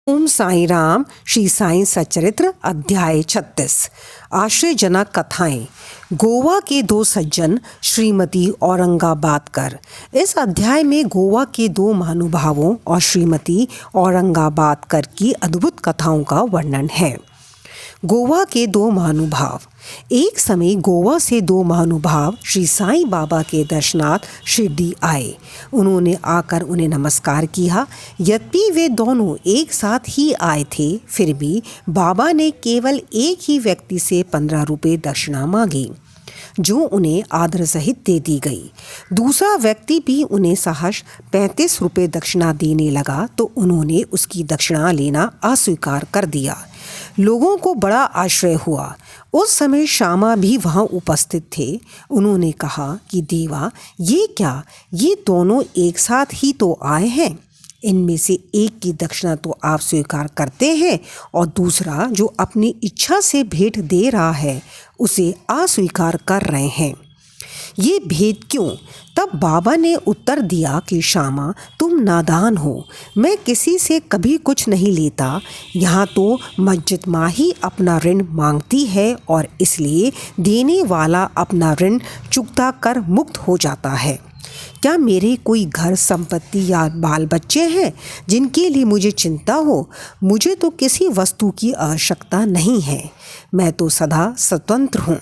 ओम साई राम। श्री साई सच्चरित्र अध्याय 36। आश्चर्यजनक कथाएं। गोवा के दो सज्जन श्रीमती औरंगाबादकर। इस अध्याय में गोवा के दो महानुभावों और श्रीमती औरंगाबादकर की अद्भुत कथाओं का वर्णन है। गोवा के दो महानुभाव। एक समय गोवा से दो महानुभाव श्री साईं बाबा के दर्शनार्थ शिरडी आए। उन्होंने आकर उन्हें नमस्कार किया। यद्यपि वे दोनों एक साथ ही आए थे, फिर भी बाबा ने केवल एक ही व्यक्ति से 15 रुपये दक्षिणा मांगी, जो उन्हें आदर सहित दे दी गई। दूसरा व्यक्ति भी उन्हें सहर्ष 35 रुपये दक्षिणा देने लगा तो उन्होंने उसकी दक्षिणा लेना अस्वीकार कर दिया। लोगों को बड़ा आश्चर्य हुआ। उस समय श्यामा भी वहाँ उपस्थित थे। उन्होंने कहा कि देवा, ये क्या, ये दोनों एक साथ ही तो आए हैं। इनमें से एक की दक्षिणा तो आप स्वीकार करते हैं और दूसरा जो अपनी इच्छा से भेंट दे रहा है उसे अस्वीकार कर रहे हैं। ये भेद क्यों? तब बाबा ने उत्तर दिया कि श्यामा, तुम नादान हो। मैं किसी से कभी कुछ नहीं लेता। यहाँ तो मस्जिद माँ ही अपना ऋण मांगती है और इसलिए देने वाला अपना ऋण चुकता कर मुक्त हो जाता है। क्या मेरे कोई घर संपत्ति या बाल बच्चे हैं जिनके लिए मुझे चिंता हो? मुझे तो किसी वस्तु की आवश्यकता नहीं है। मैं तो सदा स्वतंत्र हूँ।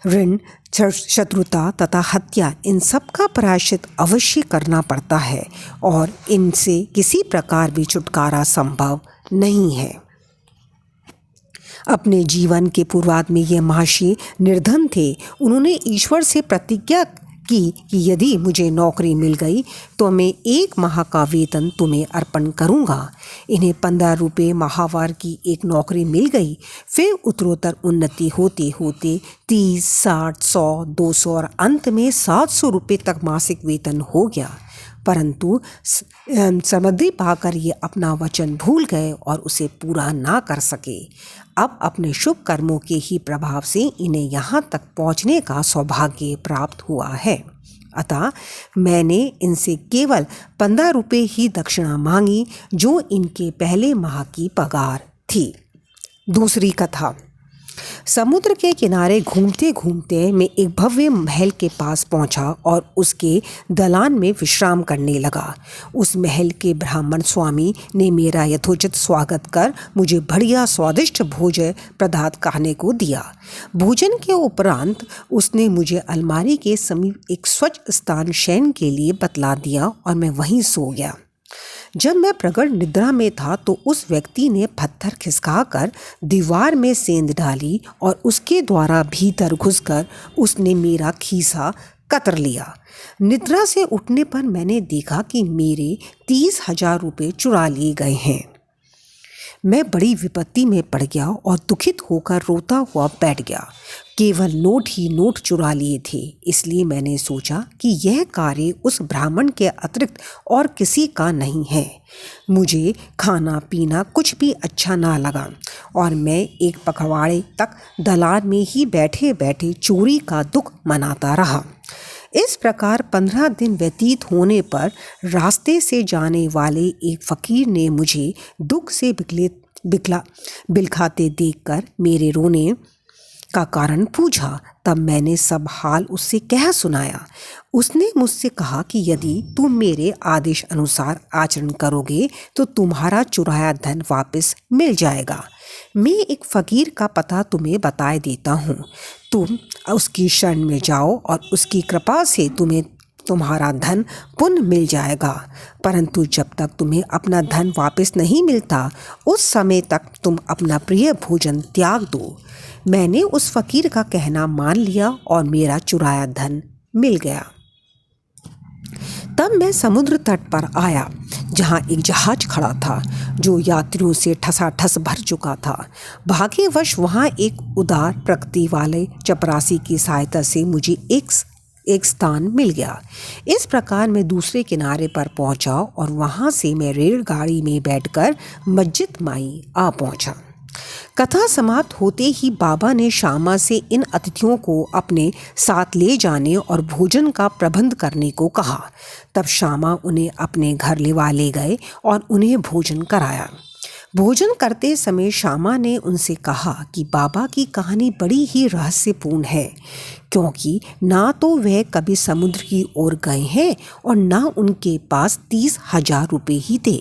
ऋण, शत्रुता तथा हत्या, इन सब का प्रायश्चित अवश्य करना पड़ता है और इनसे किसी प्रकार भी छुटकारा संभव नहीं है। अपने जीवन के पूर्वार्ध में ये महर्षि निर्धन थे। उन्होंने ईश्वर से प्रतिज्ञा की कि यदि मुझे नौकरी मिल गई तो मैं 1 माह का वेतन तुम्हें अर्पण करूंगा। इन्हें 15 रुपये माहवार की एक नौकरी मिल गई। फिर उत्तरोत्तर उन्नति होते होते 30, 60, 100, 200 और अंत में 700 रुपये तक मासिक वेतन हो गया। परंतु समृद्धि पाकर ये अपना वचन भूल गए और उसे पूरा ना कर सके। अब अपने शुभ कर्मों के ही प्रभाव से इन्हें यहाँ तक पहुँचने का सौभाग्य प्राप्त हुआ है। अतः मैंने इनसे केवल 15 रुपये ही दक्षिणा मांगी, जो इनके पहले माह की पगार थी। दूसरी कथा। समुद्र के किनारे घूमते घूमते मैं एक भव्य महल के पास पहुंचा और उसके दलान में विश्राम करने लगा। उस महल के ब्राह्मण स्वामी ने मेरा यथोचित स्वागत कर मुझे बढ़िया स्वादिष्ट भोजन पदार्थ खाने को दिया। भोजन के उपरांत उसने मुझे अलमारी के समीप एक स्वच्छ स्थान शयन के लिए बतला दिया और मैं वहीं सो गया। जब मैं प्रगढ़ निद्रा में था तो उस व्यक्ति ने पत्थर खिसकाकर दीवार में सेंध डाली और उसके द्वारा भीतर घुसकर उसने मेरा खीसा कतर लिया। निद्रा से उठने पर मैंने देखा कि मेरे 30,000 रुपये चुरा लिए गए हैं। मैं बड़ी विपत्ति में पड़ गया और दुखित होकर रोता हुआ बैठ गया। केवल नोट ही नोट चुरा लिए थे। इसलिए मैंने सोचा कि यह कार्य उस ब्राह्मण के अतिरिक्त और किसी का नहीं है। मुझे खाना पीना कुछ भी अच्छा ना लगा और मैं एक पखवाड़े तक दलान में ही बैठे बैठे चोरी का दुख मनाता रहा। इस प्रकार 15 दिन व्यतीत होने पर रास्ते से जाने वाले एक फकीर ने मुझे दुख से बिलखाते देखकर मेरे रोने का कारण पूछा। तब मैंने सब हाल उससे कह सुनाया। उसने मुझसे कहा कि यदि तुम मेरे आदेश अनुसार आचरण करोगे तो तुम्हारा चुराया धन वापस मिल जाएगा। मैं एक फकीर का पता तुम्हें बताए देता हूँ। तुम उसकी शरण में जाओ और उसकी कृपा से तुम्हें तुम्हारा धन पुनः मिल जाएगा। परंतु जब तक तुम्हें अपना धन वापस नहीं मिलता उस समय तक तुम अपना प्रिय भोजन त्याग दो। मैंने उस फकीर का कहना मान लिया और मेरा चुराया धन मिल गया। तब मैं समुद्र तट पर आया जहाँ एक जहाज खड़ा था जो यात्रियों से ठसाठस भर चुका था। भाग्यवश वहाँ एक उदार प्रकृति वाले चपरासी की सहायता से मुझे एक स्थान मिल गया। इस प्रकार मैं दूसरे किनारे पर पहुंचा और वहां से मैं रेलगाड़ी में बैठकर मस्जिद माई आ पहुंचा। कथा समाप्त होते ही बाबा ने श्यामा से इन अतिथियों को अपने साथ ले जाने और भोजन का प्रबंध करने को कहा। तब श्यामा उन्हें अपने घर ले गए और उन्हें भोजन कराया। भोजन करते समय श्यामा ने उनसे कहा कि बाबा की कहानी बड़ी ही रहस्यपूर्ण है, क्योंकि ना तो वह कभी समुद्र की ओर गए हैं और ना उनके पास 30,000 रुपये ही थे।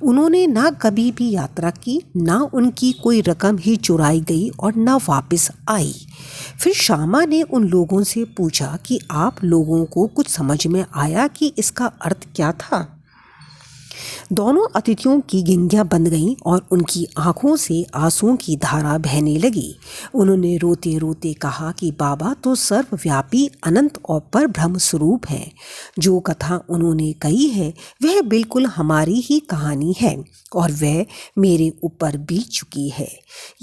उन्होंने ना कभी भी यात्रा की, ना उनकी कोई रकम ही चुराई गई और ना वापस आई। फिर श्यामा ने उन लोगों से पूछा कि आप लोगों को कुछ समझ में आया कि इसका अर्थ क्या था? दोनों अतिथियों की गिंगियां बंद गईं और उनकी आंखों से आंसुओं की धारा बहने लगी। उन्होंने रोते रोते कहा कि बाबा तो सर्वव्यापी, अनंत और परब्रह्म स्वरूप हैं। जो कथा उन्होंने कही है वह बिल्कुल हमारी ही कहानी है और वह मेरे ऊपर बीत चुकी है।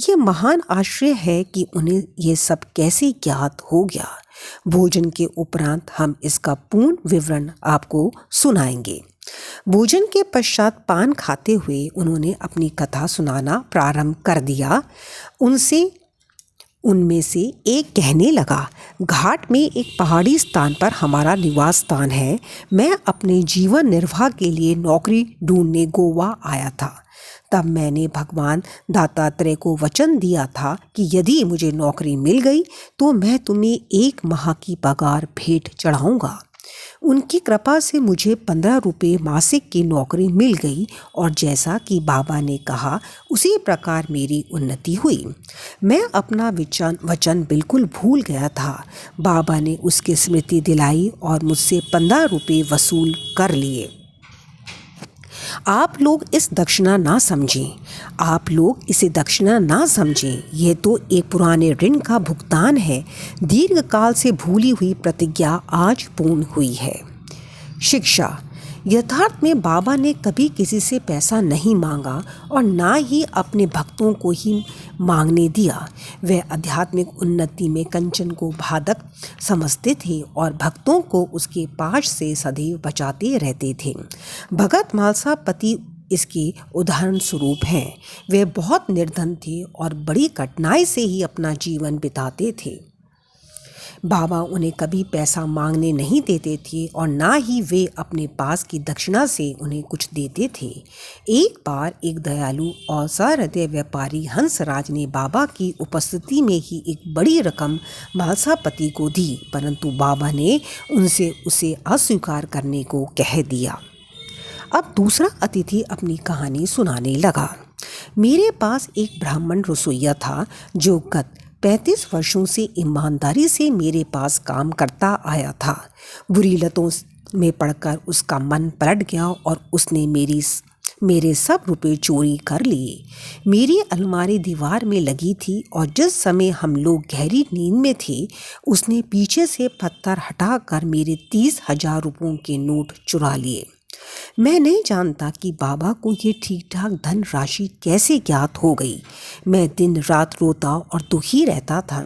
ये महान आश्चर्य है कि उन्हें ये सब कैसे ज्ञात हो गया। भोजन के उपरांत हम इसका पूर्ण विवरण आपको सुनाएंगे। भोजन के पश्चात पान खाते हुए उन्होंने अपनी कथा सुनाना प्रारंभ कर दिया। उनमें से एक कहने लगा, घाट में एक पहाड़ी स्थान पर हमारा निवास स्थान है। मैं अपने जीवन निर्वाह के लिए नौकरी ढूंढने गोवा आया था। तब मैंने भगवान दत्तात्रेय को वचन दिया था कि यदि मुझे नौकरी मिल गई तो मैं तुम्हें 1 माह की पगार भेंट चढ़ाऊंगा। उनकी कृपा से मुझे 15 रुपये मासिक की नौकरी मिल गई और जैसा कि बाबा ने कहा उसी प्रकार मेरी उन्नति हुई। मैं अपना वचन बिल्कुल भूल गया था। बाबा ने उसकी स्मृति दिलाई और मुझसे 15 रुपये वसूल कर लिए। आप लोग इस दक्षिणा ना समझें, आप लोग इसे दक्षिणा ना समझें। यह तो एक पुराने ऋण का भुगतान है। दीर्घ काल से भूली हुई प्रतिज्ञा आज पूर्ण हुई है। शिक्षा। यथार्थ में बाबा ने कभी किसी से पैसा नहीं मांगा और ना ही अपने भक्तों को ही मांगने दिया। वह आध्यात्मिक उन्नति में कंचन को बाधक समझते थे और भक्तों को उसके पाश से सदैव बचाते रहते थे। भगत मालसा पति इसके उदाहरण स्वरूप हैं। वे बहुत निर्धन थे और बड़ी कठिनाई से ही अपना जीवन बिताते थे। बाबा उन्हें कभी पैसा मांगने नहीं देते थे और ना ही वे अपने पास की दक्षिणा से उन्हें कुछ देते थे। एक बार एक दयालु और सहृदय व्यापारी हंसराज ने बाबा की उपस्थिति में ही एक बड़ी रकम मालसापति को दी, परंतु बाबा ने उनसे उसे अस्वीकार करने को कह दिया। अब दूसरा अतिथि अपनी कहानी सुनाने लगा। मेरे पास एक ब्राह्मण रसोइया था जो गत 35 वर्षों से ईमानदारी से मेरे पास काम करता आया था। बुरी लतों में पड़कर उसका मन पलट गया और उसने मेरे सब रुपए चोरी कर लिए। मेरी अलमारी दीवार में लगी थी और जिस समय हम लोग गहरी नींद में थे उसने पीछे से पत्थर हटाकर मेरे 30,000 रुपयों के नोट चुरा लिए। मैं नहीं जानता कि बाबा को ये ठीक ठाक धन राशि कैसे ज्ञात हो गई। मैं दिन रात रोता और दुखी रहता था।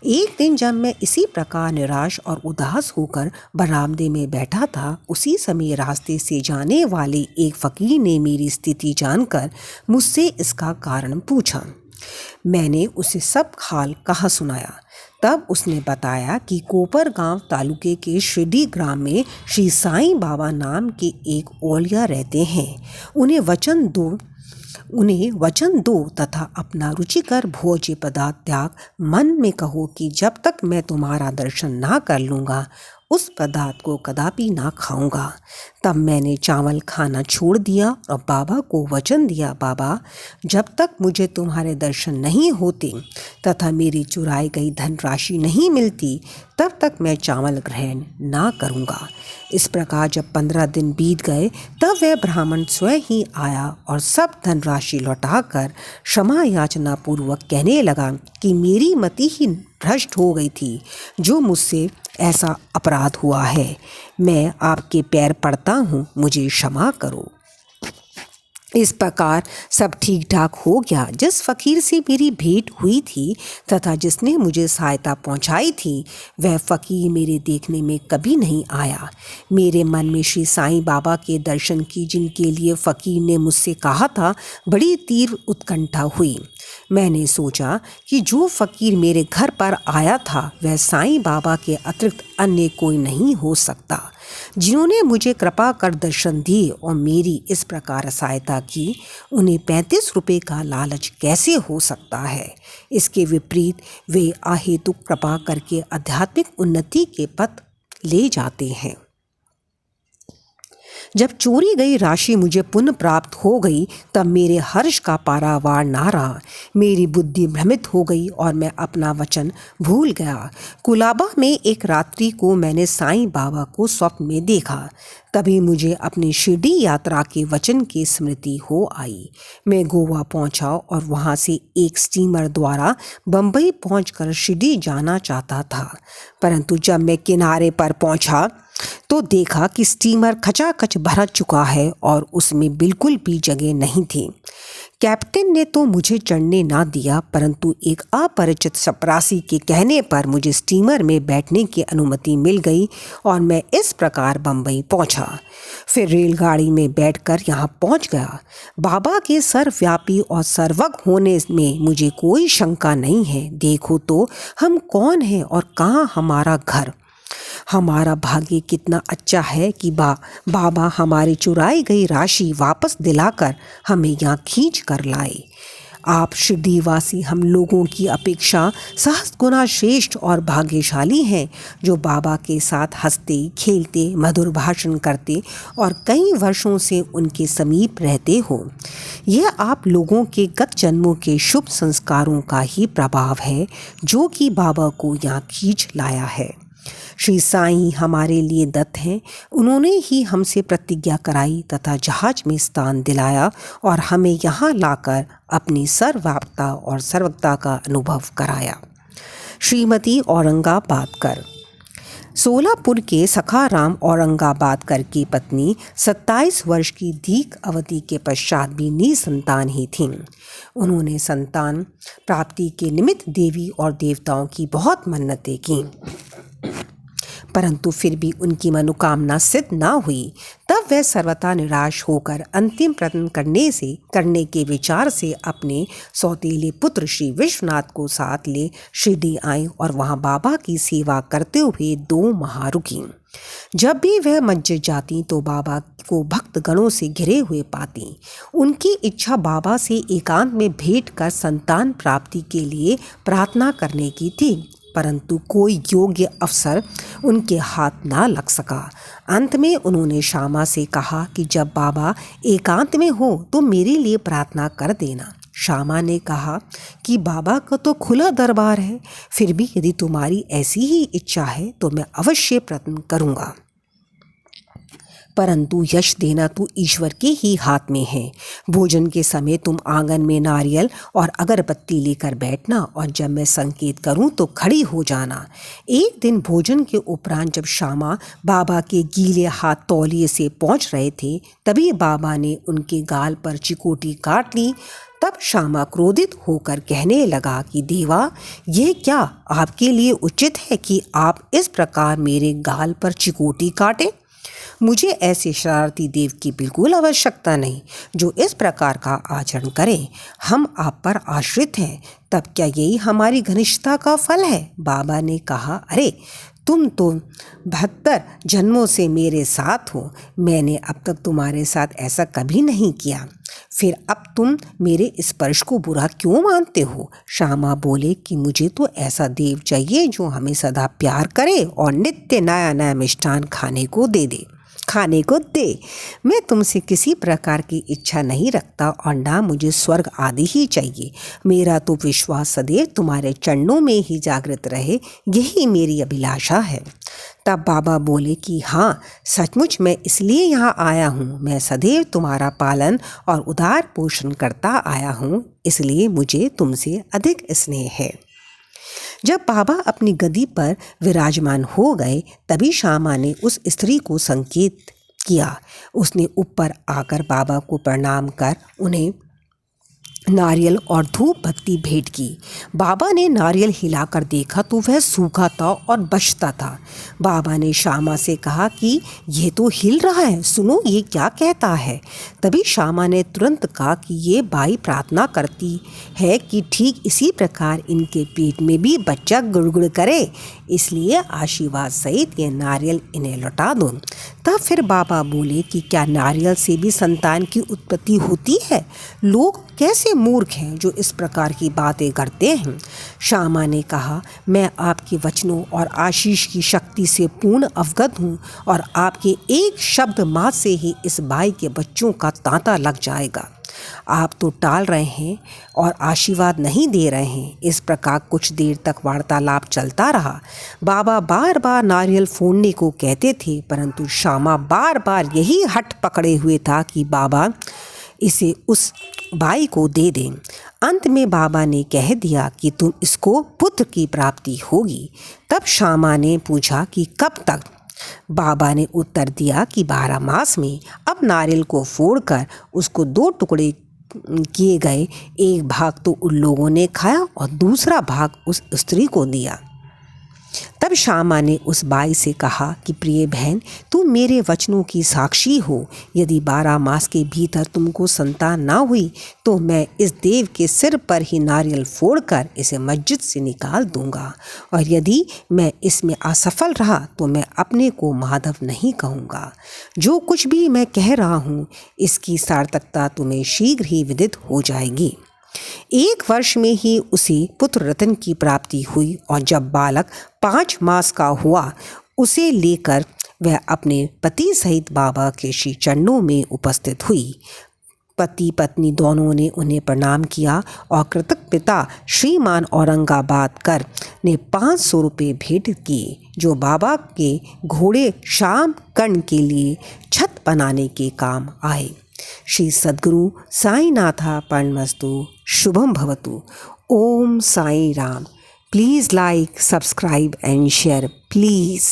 एक दिन जब मैं इसी प्रकार निराश और उदास होकर बरामदे में बैठा था, उसी समय रास्ते से जाने वाले एक फकीर ने मेरी स्थिति जानकर मुझसे इसका कारण पूछा। मैंने उसे सब हाल कहा सुनाया। तब उसने बताया कि कोपरगांव तालुके के शिरडी ग्राम में श्री साईं बाबा नाम के एक ओलिया रहते हैं। उन्हें वचन दो तथा अपना रुचिकर भोज्य पदार्थ त्याग मन में कहो कि जब तक मैं तुम्हारा दर्शन ना कर लूँगा उस पदार्थ को कदापि ना खाऊंगा। तब मैंने चावल खाना छोड़ दिया और बाबा को वचन दिया, बाबा जब तक मुझे तुम्हारे दर्शन नहीं होते तथा मेरी चुराई गई धनराशि नहीं मिलती तब तक मैं चावल ग्रहण ना करूँगा। इस प्रकार जब 15 दिन बीत गए तब वह ब्राह्मण स्वयं ही आया और सब धनराशि लौटाकर क्षमा याचना पूर्वक कहने लगा कि मेरी मति ही भ्रष्ट हो गई थी जो मुझसे ऐसा अपराध हुआ है। मैं आपके पैर पड़ता हूँ, मुझे क्षमा करो। इस प्रकार सब ठीक ठाक हो गया। जिस फकीर से मेरी भेंट हुई थी तथा जिसने मुझे सहायता पहुंचाई थी वह फकीर मेरे देखने में कभी नहीं आया। मेरे मन में श्री साईं बाबा के दर्शन की जिनके लिए फकीर ने मुझसे कहा था बड़ी तीव्र उत्कंठा हुई। मैंने सोचा कि जो फकीर मेरे घर पर आया था वह साईं बाबा के अतिरिक्त अन्य कोई नहीं हो सकता। जिन्होंने मुझे कृपा कर दर्शन दिए और मेरी इस प्रकार सहायता की, उन्हें 35 रुपये का लालच कैसे हो सकता है। इसके विपरीत वे अहेतुक कृपा करके आध्यात्मिक उन्नति के पथ ले जाते हैं। जब चोरी गई राशि मुझे पुनः प्राप्त हो गई, तब मेरे हर्ष का पारावार ना रहा। मेरी बुद्धि भ्रमित हो गई और मैं अपना वचन भूल गया। कुलाबा में एक रात्रि को मैंने साईं बाबा को स्वप्न में देखा। तभी मुझे अपनी शिरडी यात्रा के वचन की स्मृति हो आई। मैं गोवा पहुंचा और वहां से एक स्टीमर द्वारा बम्बई पहुंचकर शिरडी जाना चाहता था, परंतु जब मैं किनारे पर पहुंचा तो देखा कि स्टीमर खचाखच भर चुका है और उसमें बिल्कुल भी जगह नहीं थी। कैप्टन ने तो मुझे चढ़ने ना दिया, परंतु एक अपरिचित चपरासी के कहने पर मुझे स्टीमर में बैठने की अनुमति मिल गई और मैं इस प्रकार बम्बई पहुंचा। फिर रेलगाड़ी में बैठकर यहाँ पहुंच गया। बाबा के सर्वव्यापी और सर्वज्ञ होने में मुझे कोई शंका नहीं है। देखो तो हम कौन हैं और कहाँ हमारा घर। हमारा भाग्य कितना अच्छा है कि बाबा हमारी चुराई गई राशि वापस दिलाकर हमें यहाँ खींच कर लाए। आप शिरडीवासी हम लोगों की अपेक्षा सहस्त्र गुना श्रेष्ठ और भाग्यशाली हैं, जो बाबा के साथ हंसते खेलते मधुर भाषण करते और कई वर्षों से उनके समीप रहते हो। यह आप लोगों के गत जन्मों के शुभ संस्कारों का ही प्रभाव है जो कि बाबा को यहाँ खींच लाया है। श्री साईं हमारे लिए दत्त हैं। उन्होंने ही हमसे प्रतिज्ञा कराई तथा जहाज में स्थान दिलाया और हमें यहाँ लाकर अपनी सर्वव्यापकता और सर्वज्ञता का अनुभव कराया। श्रीमती औरंगाबादकर। सोलापुर के सखाराम औरंगाबादकर की पत्नी 27 वर्ष की दीर्घ अवधि के पश्चात भी निसंतान ही थीं। उन्होंने संतान प्राप्ति के निमित्त देवी और देवताओं की बहुत मन्नतें की, परंतु फिर भी उनकी मनोकामना सिद्ध न हुई। तब वह सर्वथा निराश होकर अंतिम प्रयत्न करने के विचार से अपने सौतेले पुत्र श्री विश्वनाथ को साथ ले शिरडी आई और वहां बाबा की सेवा करते हुए 2 माह रुकी। जब भी वह मस्जिद जाती तो बाबा को भक्त गणों से घिरे हुए पाती। उनकी इच्छा बाबा से एकांत में भेंट कर संतान प्राप्ति के लिए प्रार्थना करने की थी, परंतु कोई योग्य अवसर उनके हाथ ना लग सका। अंत में उन्होंने श्यामा से कहा कि जब बाबा एकांत में हो तो मेरे लिए प्रार्थना कर देना। श्यामा ने कहा कि बाबा का तो खुला दरबार है, फिर भी यदि तुम्हारी ऐसी ही इच्छा है तो मैं अवश्य प्रयत्न करूँगा, परंतु यश देना तो ईश्वर के ही हाथ में है। भोजन के समय तुम आंगन में नारियल और अगरबत्ती लेकर बैठना और जब मैं संकेत करूं तो खड़ी हो जाना। एक दिन भोजन के उपरांत जब श्यामा बाबा के गीले हाथ तौलिए से पहुंच रहे थे, तभी बाबा ने उनके गाल पर चिकोटी काट ली। तब श्यामा क्रोधित होकर कहने लगा कि देवा, यह क्या आपके लिए उचित है कि आप इस प्रकार मेरे गाल पर चिकोटी काटें? मुझे ऐसे शरारती देव की बिल्कुल आवश्यकता नहीं जो इस प्रकार का आचरण करें। हम आप पर आश्रित हैं, तब क्या यही हमारी घनिष्ठता का फल है? बाबा ने कहा, अरे तुम तो 72 जन्मों से मेरे साथ हो। मैंने अब तक तुम्हारे साथ ऐसा कभी नहीं किया, फिर अब तुम मेरे स्पर्श को बुरा क्यों मानते हो? श्यामा बोले कि मुझे तो ऐसा देव चाहिए जो हमें सदा प्यार करे और नित्य नया नया मिष्ठान खाने को दे। मैं तुमसे किसी प्रकार की इच्छा नहीं रखता और ना मुझे स्वर्ग आदि ही चाहिए। मेरा तो विश्वास सदैव तुम्हारे चरणों में ही जागृत रहे, यही मेरी अभिलाषा है। तब बाबा बोले कि हाँ, सचमुच मैं इसलिए यहाँ आया हूँ। मैं सदैव तुम्हारा पालन और उदार पोषण करता आया हूँ, इसलिए मुझे तुमसे अधिक स्नेह है। जब बाबा अपनी गद्दी पर विराजमान हो गए, तभी श्यामा ने उस स्त्री को संकेत किया। उसने ऊपर आकर बाबा को प्रणाम कर उन्हें नारियल और धूप बत्ती भेंट की। बाबा ने नारियल हिलाकर देखा तो वह सूखा था और बचता था। बाबा ने श्यामा से कहा कि यह तो हिल रहा है, सुनो ये क्या कहता है। तभी श्यामा ने तुरंत कहा कि ये बाई प्रार्थना करती है कि ठीक इसी प्रकार इनके पेट में भी बच्चा गुड़गुड़ करे, इसलिए आशीर्वाद सहित ये नारियल इन्हें लौटा दो। तब फिर बाबा बोले कि क्या नारियल से भी संतान की उत्पत्ति होती है? लोग कैसे मूर्ख हैं जो इस प्रकार की बातें करते हैं। श्यामा ने कहा, मैं आपके वचनों और आशीष की शक्ति से पूर्ण अवगत हूँ और आपके एक शब्द मात्र से ही इस बाई के बच्चों का तांता लग जाएगा। आप तो टाल रहे हैं और आशीर्वाद नहीं दे रहे हैं। इस प्रकार कुछ देर तक वार्तालाप चलता रहा। बाबा बार बार नारियल फोड़ने को कहते थे, परंतु श्यामा बार बार यही हठ पकड़े हुए था कि बाबा इसे उस बाई को दे दें। अंत में बाबा ने कह दिया कि तुम इसको पुत्र की प्राप्ति होगी। तब श्यामा ने पूछा कि कब तक? बाबा ने उत्तर दिया कि 12 मास में। अब नारियल को फोड़कर उसको 2 टुकड़े किए गए। एक भाग तो उन लोगों ने खाया और दूसरा भाग उस स्त्री को दिया। तब श्यामा ने उस बाई से कहा कि प्रिय बहन, तुम मेरे वचनों की साक्षी हो। यदि 12 मास के भीतर तुमको संतान ना हुई तो मैं इस देव के सिर पर ही नारियल फोड़कर इसे मस्जिद से निकाल दूंगा, और यदि मैं इसमें असफल रहा तो मैं अपने को माधव नहीं कहूँगा। जो कुछ भी मैं कह रहा हूँ इसकी सार्थकता तुम्हें शीघ्र ही विदित हो जाएगी। 1 वर्ष में ही उसे पुत्र रतन की प्राप्ति हुई, और जब बालक 5 मास का हुआ उसे लेकर वह अपने पति सहित बाबा के श्री चरणों में उपस्थित हुई। पति पत्नी दोनों ने उन्हें प्रणाम किया और कृतज्ञ पिता श्रीमान औरंगाबाद कर ने 500 रुपये भेंट किए, जो बाबा के घोड़े श्याम कर्ण के लिए छत बनाने के काम आए। श्री सद्गुरु साईनाथा परमस्तु। शुभम भवतु। Om Sai Ram. Please like, subscribe and share please.